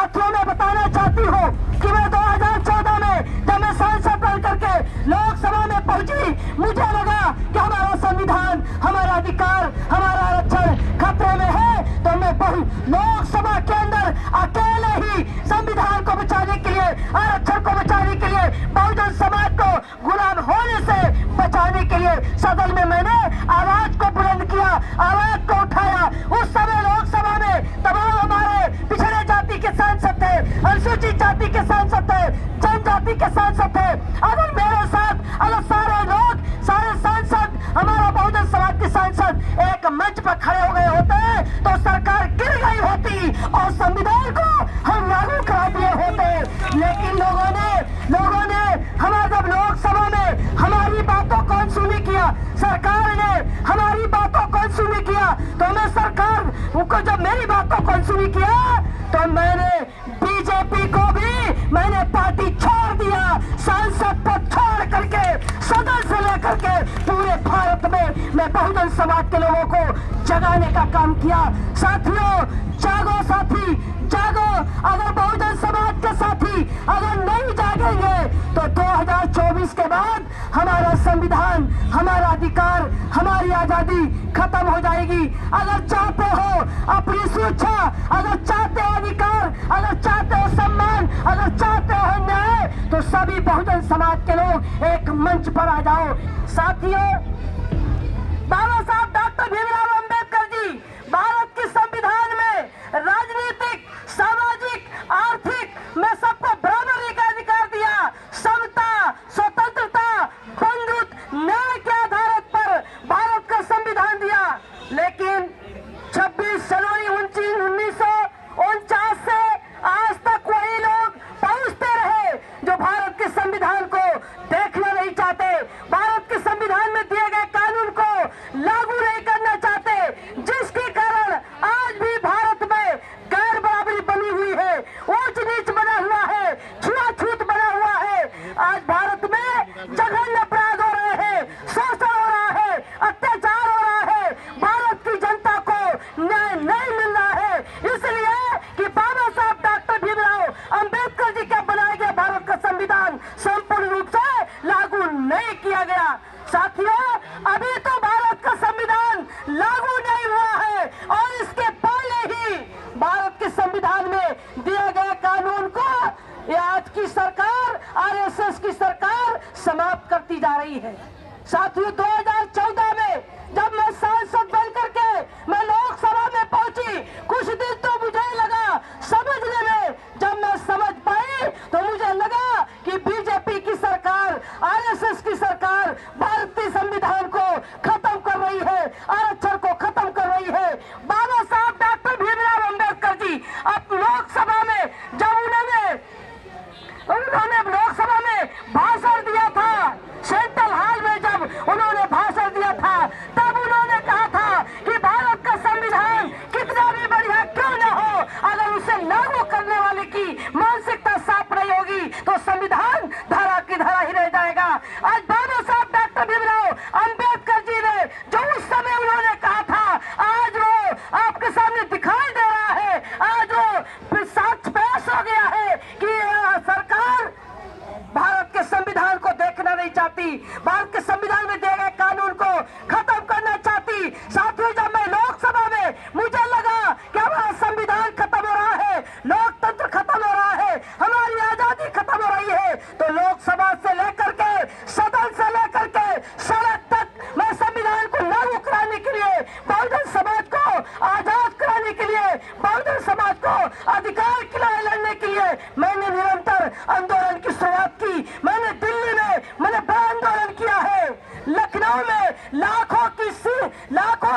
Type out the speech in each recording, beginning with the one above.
साथियों मैं बताना चाहती हूँ कि मैं 2014 में जब मैं सांसद बन करके लोकसभा में पहुंची, मुझे लगा कि हमारा संविधान, हमारा अधिकार, हमारा आरक्षण खतरे में है, तो मैं लोकसभा के अंदर अकेले ही संविधान को बचाने के लिए, आरक्षण को बचाने के लिए, बहुजन समाज को गुलाम होने से बचाने के लिए सदन में मैंने आवाज को बुलंद किया, आवाज को उठाया। उस समय लोकसभा में तमाम हमारे पिछड़े जाति के सांसद थे, अनुसूचित जाति के सांसद थे, जनजाति के सांसद थे। अगर मेरे साथ अगर सारे लोग, सारे सांसद, हमारा बहुजन समाज के सांसद एक मंच पर खड़े हो गए होते तो सरकार गिर गई होती और संविधान को हम लागू करा दिए होते। लेकिन लोगों ने हमारे जब लोकसभा में हमारी बातों को अनसुनी किया, सरकार ने हमारी बातों को अनसुनी किया, तो मैं सरकार उनको जब मेरी बातों को अनसुनी किया तो मैंने बीजेपी को भी मैंने पार्टी छोड़ दिया, सांसद पद छोड़ करके सदन से लेकर के पूरे भारत में मैं बहुजन समाज के लोगों को जगाने का काम किया। साथियों जागो, साथी जागो। अगर बहुजन समाज के साथी अगर नहीं जागेंगे तो 2024 के बाद हमारा संविधान, हमारा अधिकार, हमारी आजादी खत्म हो जाएगी। अगर चाहते हो अपनी सुरक्षा, अगर चाहते हो अधिकार, अगर चाहते हो सम्मान, अगर चाहते हो न्याय, तो सभी बहुजन समाज के लोग एक मंच पर आ जाओ। साथियों बाबा साहब डॉक्टर भीमराव अंबेडकर जी भारत के संविधान में राजनीतिक, सामाजिक, आर्थिक में सबको बराबरी का अधिकार दिया, समता, स्वतंत्रता, बंधुत्व, न्याय के आधार पर भारत का संविधान दिया। लेकिन 26 जनवरी 1949 से आज तक वही लोग पहुंचते रहे जो भारत के संविधान को देखना नहीं चाहते, भारत के संविधान में दिए गए कानून को लागू नहीं करना चाहते, जिसके कारण आज भी भारत में गैर बराबरी बनी हुई है, ऊंच नीच बना हुआ है, छुआछूत बना हुआ है। आज भारत में जघन्य अपराध हो रहे हैं, शोषण हो रहा है, अत्याचार हो रहा है, भारत की जनता को न्याय नहीं मिल रहा है, इसलिए कि बाबा साहब डॉक्टर भीमराव अंबेडकर जी का बनाया गया भारत का संविधान संपूर्ण रूप से लागू नहीं किया गया। साथियों अभी तो भारत का संविधान लागू नहीं हुआ है और इसके पहले ही भारत के संविधान में दिए गए कानून को आज की सरकार, आरएसएस की सरकार समाप्त करती जा रही है। साथियों 2014 में जब मैं सांसद बन करके मैं लोकसभा में पहुंची, कुछ दिन तो मुझे लगा समझने में, जब मैं समझ पाई तो मुझे लगा कि बीजेपी की सरकार, आरएसएस की सरकार भारतीय संविधान को खत्म कर रही है, आरक्षण को खत्म कर रही है। बाबा साहब डॉक्टर भीमराव अंबेडकर जी अब लोकसभा में जब उन्होंने लोकसभा में भाषण दिया था, सेंट्रल हॉल में जब उन्होंने भाषण दिया था, तब उन्होंने कहा था कि भारत का संविधान कितना भी बढ़िया क्यों न हो, अगर उसे लागू करने वाले की मानसिकता साफ नहीं होगी तो संविधान धरा की धरा ही रह जाएगा। आज बाबा साहब डॉक्टर भीमराव अंबेडकर जी ने जो उस समय उन्होंने कहा था, आज वो आपके सामने दिखाई दे रहा है, आज वो साक्ष्य पेश हो गया है कि सरकार भारत के संविधान को देखना नहीं चाहती, भारत के संविधान में दिए गए कानून को खत्म करना चाहती। साथियों जब मैं लोकसभा में मुझे लगा कि हमारा संविधान खत्म हो रहा है, लोकतंत्र खत्म हो रहा है, हमारी आजादी खत्म हो रही है, तो लोकसभा से लेकर के सदन से लेकर के सड़क तक मैं संविधान को लागू कराने के लिए, बहुजन समाज को आजाद कराने के लिए, बहुजन समाज को अधिकार के लिए लड़ने के लिए मैंने निरंतर आंदोलन की शुरुआत की। मैंने दिल्ली में मैंने बड़ा आंदोलन किया है, लखनऊ में लाखों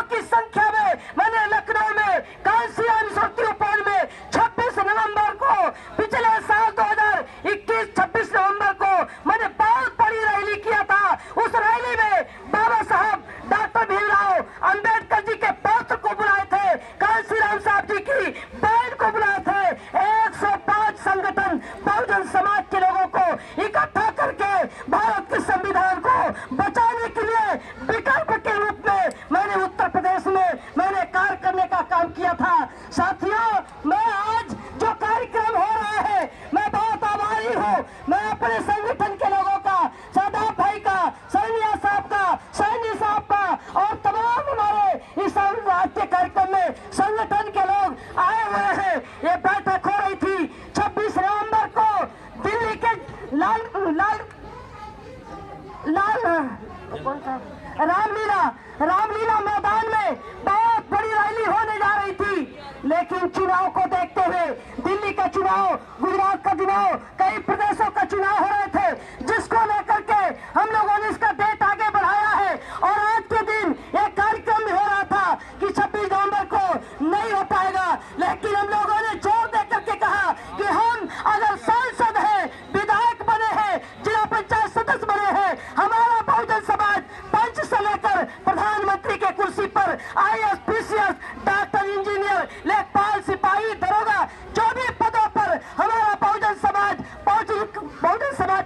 की संख्या में मैंने लखनऊ में कांसीराम स्मृति उपवन में 26 नवंबर को पिछले साल 2021 26 नवंबर को मैंने बहुत बड़ी रैली किया था। उस रैली में बाबा साहब डॉक्टर भीमराव अंबेडकर जी के पौत्र को बुलाए थे, कांसीराम साहब जी की बहन को बुलाए थे, 105 संगठन बहुजन समाज के लोगों को इकट्ठा करके भारत के संविधान को बचाने के लिए विकल्प के रूप में मैंने उत्तर प्रदेश में मैंने कार्य करने का काम किया था। साथियों मैं आज जो कार्यक्रम हो अपने संगठन के लोगों का, शादाब भाई का, सैनिया साहब का, सैनी साहब का और तमाम हमारे इस राष्ट्रीय कार्यक्रम में संगठन के लोग आए हुए हैं। ये बैठक हो रही थी 26 नवंबर को दिल्ली के रामलीला मैदान में बहुत बड़ी रैली होने जा रही थी, लेकिन चुनाव को देखते हुए दिल्ली का चुनाव, गुजरात का चुनाव, कई प्रदेशों का चुनाव हो रहे थे, जिसको लेकर के हम लोगों ने इसका डेट आगे बढ़ाया है। और आज के दिन एक कार्यक्रम भी हो रहा था कि 26 नवंबर को नहीं हो पाएगा, लेकिन हम लोगों ने जोर देकर के कहा कि हम अगर सांसद हैं, विधायक बने हैं, जिला पंचायत सदस्य बने हैं, हमारा बहुजन समाज पंच से लेकर प्रधानमंत्री के कुर्सी पर IAS, PCS, डॉक्टर, इंजीनियर, लेखपाल, सिपाही, दरोगा, जो भी पदों पर हमारा बहुजन समाज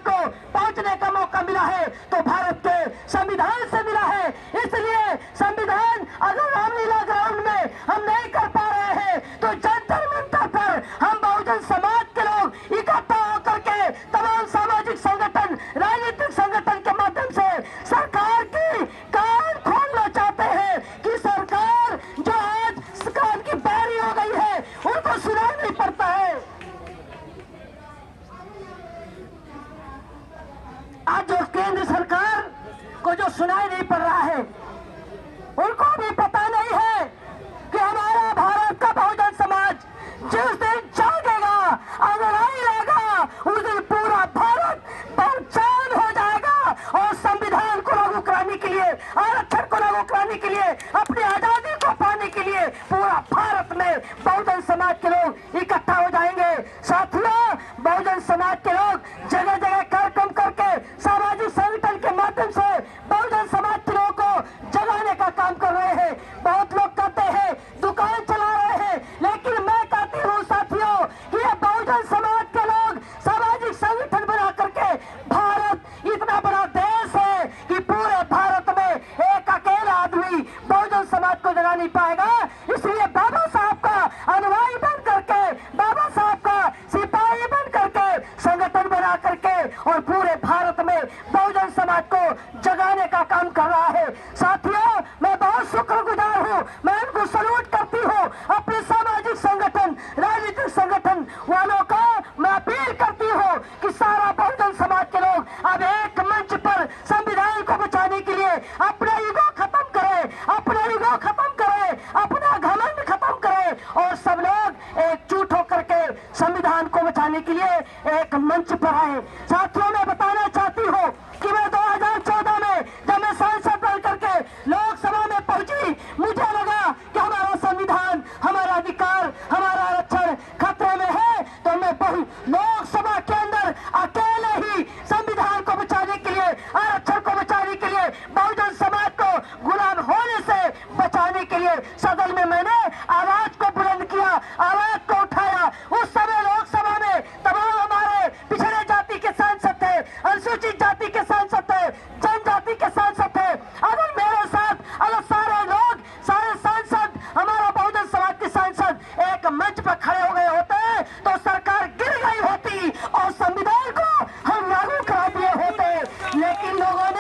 को पहुंचने का मौका मिला है तो भारत के संविधान से मिला है। इसलिए संविधान अगर रामलीला ग्राउंड में हम नहीं कर पा रहे हैं तो जंतर मंतर पर हम बहुजन समाज के लोग इकट्ठा होकर के तमाम सामाजिक संगठन, राजनीतिक संगठन के माध्यम से सरकार की कान खोलना चाहते हैं कि सरकार जो आज कान की बैरी हो गई है उनको सुनाई नहीं पड़ता है। आज जो केंद्र सरकार को जो सुनाई नहीं पड़ रहा है, उनको भी पता नहीं है कि हमारा भारत का बहुजन समाज जिस दिन जागेगा, अंगड़ाई लेगा, उस दिन पूरा भारत पहचान हो जाएगा और संविधान को लागू कराने के लिए, आरक्षण को लागू कराने के लिए, अपनी आजादी को पाने के लिए पूरा भारत में बहुजन समाज के लोग इकट्ठा हो जाएंगे। साथियों, बहुजन समाज के लोग जगह जगह कार्यक्रम करके सामाजिक संगठन के माध्यम से बहुजन समाज के लोगों को जगाने का काम कर रहे हैं। बहुत लोग कहते हैं दुकान चला रहे हैं, लेकिन मैं कहती हूँ साथियों कि ये बहुजन समाज के लोग सामाजिक संगठन बना करके, भारत इतना बड़ा देश है कि पूरे भारत में एक अकेला आदमी बहुजन समाज को जगा नहीं पाएगा। इसलिए बाबा साहब का अनुयायी बन करके, बाबा साहब का सिपाही बन करके संगठन बना करके और पूरे भारत में बहुजन समाज को जगाने का काम कर रहा है। साथियों, मैं बहुत शुक्रगुजार हूँ, मैं उनको सल्यूट करती हूँ। अपने सामाजिक संगठन, राजनीतिक संगठन वालों को मैं अपील करती हूँ कि सारा बहुजन समाज के लोग अब एक मंच पर संविधान को बचाने के लिए अपना ईगो खत्म करें, अपना ईगो खत्म करें, अपना घमंड खत्म करें और सब लोग एकजुट होकर के संविधान को बचाने के लिए एक मंच पर आए। साथियों, मैं बताना चाहती हूँ कि मैं 2014 में जब मैं सांसद बन करके लोकसभा में पहुंची, मुझे लगा कि हमारा संविधान, हमारा अधिकार, हमारा आरक्षण खतरे में है, तो मैं लोकसभा के अंदर अकेले ही संविधान को बचाने के लिए, आरक्षण को बचाने के लिए, बहुजन समाज को गुलाम होने से बचाने के लिए सदन में मैंने आवाज को बुलंद किया, आवाज को उठाया। उस समय लोकसभा में तमाम हमारे पिछड़े जाति के सांसद थे, अनुसूचित जाति के सांसद थे, जनजाति के सांसद थे। अगर मेरे साथ अगर सारे लोग, सारे सांसद, हमारा बहुजन समाज के सांसद एक मंच पर खड़े हो गए होते तो सरकार गिर गई होती और संविधान को हम लागू करा दिए होते। लेकिन लोगों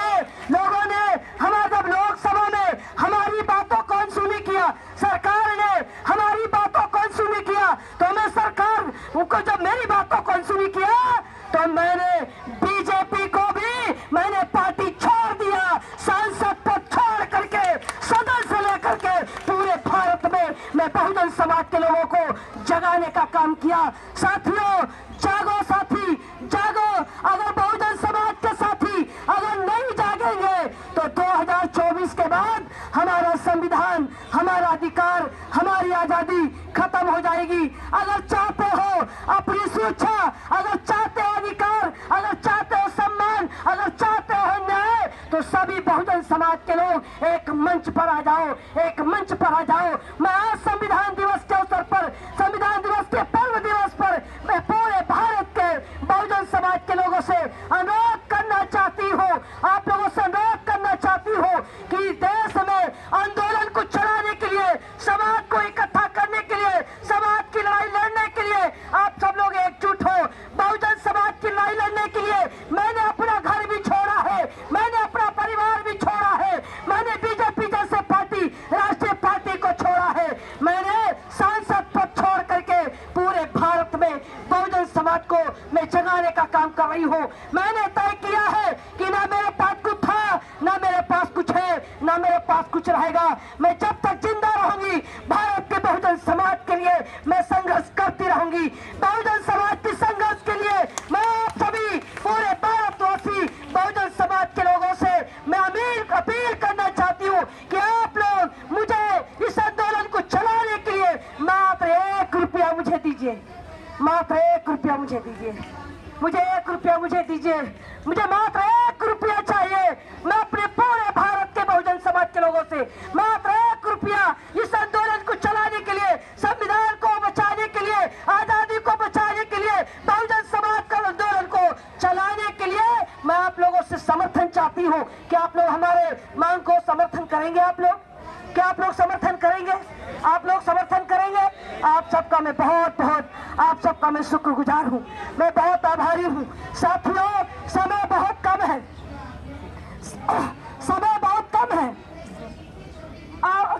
ने हमारे जब लोकसभा में हमारी बातों को अनसुनी किया, सरकार ने हमारी बातों को अनसुनी किया, तो मैं सरकार को जब मेरी बातों को अनसुनी किया तो मैंने बीजेपी को भी मैंने पार्टी छोड़ दिया, सांसद पद छोड़ करके सदन से लेकर के पूरे भारत में मैं बहुजन समाज के लोगों को जगाने का काम किया। साथियों, जागो साथी, जागो। अगर बहुजन समाज के साथी अगर नहीं जागेंगे तो 2024 के बाद हमारा संविधान, हमारा अधिकार, हमारी आजादी खत्म हो जाएगी। अगर चाहते हो अपनी सुरक्षा, अगर चाहते हो अधिकार, अगर चाहते हो सम्मान, अगर चाहते हो न्याय, तो सभी बहुजन समाज के लोग एक मंच पर आ जाओ, एक मंच पर आ जाओ। मैं आज संविधान दिवस के अवसर पर, संविधान दिवस के पर्व दिवस पर मैं पूरे भारत के बहुजन समाज के लोगों से अनुरोध करना चाहती हूँ, आप लोगों से अनुरोध करना चाहती हूँ कि देश में आंदोलन को चलाने के लिए, समाज को इकट्ठा करने के लिए, समाज की लड़ाई लड़ने के लिए आप सब लोग एकजुट हो। बहुजन समाज की लड़ाई लड़ने के लिए भारत में बहुजन समाज को मैं जगाने का काम कर रही हूँ। मैंने तय किया है कि ना मेरे पास कुछ था, ना मेरे पास कुछ है, ना मेरे पास कुछ रहेगा। मैं जब तक जिंदा रहूंगी भारत के बहुजन समाज के लिए मैं संघर्ष करती रहूंगी। बहुजन समाज के संघर्ष के लिए मैं आप सभी पूरे भारतवासी बहुजन समाज के लोगों से मैं अपील करना चाहती हूँ कि आप लोग मुझे इस आंदोलन को चलाने के लिए मात्र 1 रुपया मुझे दीजिए, मात्र 1 रुपया मुझे दीजिए, मुझे 1 रुपया मुझे दीजिए, मुझे मात्र 1 रुपया चाहिए। मैं अपने पूरे भारत के बहुजन समाज के लोगों से मात्र 1 रुपया इस आंदोलन को चलाने के लिए, संविधान को बचाने के लिए, आजादी को बचाने के लिए, बहुजन समाज का आंदोलन को चलाने के लिए मैं आप लोगों से समर्थन चाहती हूँ। क्या आप लोग हमारे मांग को समर्थन करेंगे? आप लोग क्या आप लोग समर्थन करेंगे? आप लोग समर्थन करेंगे? आप सबका मैं बहुत बहुत आप सबका मैं शुक्रगुजार हूँ, मैं बहुत आभारी हूँ। साथियों, समय बहुत कम है, समय बहुत कम है,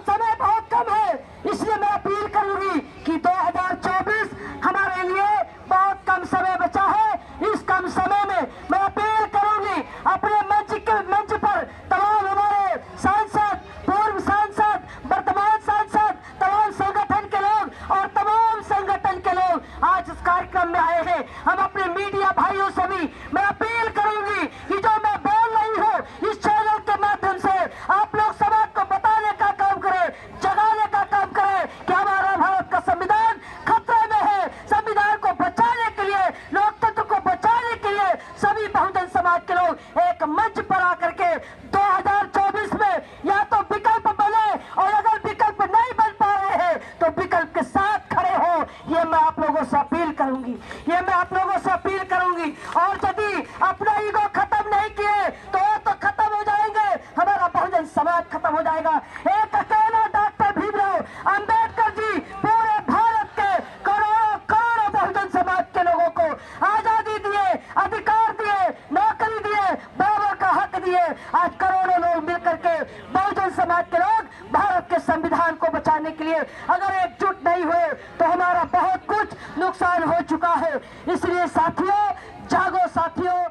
समय बहुत कम है, इसलिए मैं अपील करूंगी कि 2024 हमारे लिए बहुत कम समय बचा है। इस कम समय में मैं अपील करूंगी अपने मंच पर तमाम हमारे सांसद, पूर्व सांसद, वर्तमान सांसद, तमाम संगठन के लोग और तमाम संगठन के लोग आज इस कार्यक्रम में आए हैं। हम अपने मीडिया भाइयों से भी मैं अपील करूंगी कि जो मैं बोल रही हूँ इस चैनल के माध्यम से आप लोग समाज को बताने का काम करें, जगाने का काम करें कि हमारा भारत का संविधान खतरे में है। संविधान को बचाने के लिए, लोकतंत्र को बचाने के लिए सभी बहुजन समाज के लोग एक मंच पर आकर के 2024 में या तो विकल्प बने और अगर विकल्प नहीं बन पा रहे हैं तो विकल्प के साथ खड़े हो। ये मैं आप लोगों से अपील करूंगी, ये मैं आप लोगों से अपील करूंगी। और यदि अपना ईगो खत्म नहीं किए तो खत्म हो जाएंगे, हमारा बहुजन समाज खत्म हो जाएगा। एक अकेला डॉक्टर भीमराव अंबेडकर जी पूरे भारत के करोड़ों करोड़ों बहुजन समाज के लोगों को आजादी दिए, अधिकार दिए, नौकरी दिए, बराबर का हक दिए। आज करोड़ों लोग मिलकर के बहुजन समाज के लोग भारत के संविधान को बचाने के लिए अगर एकजुट नहीं हुए तो हमारा बहुत कुछ नुकसान हो चुका है। इसलिए साथियों, जागो साथियों।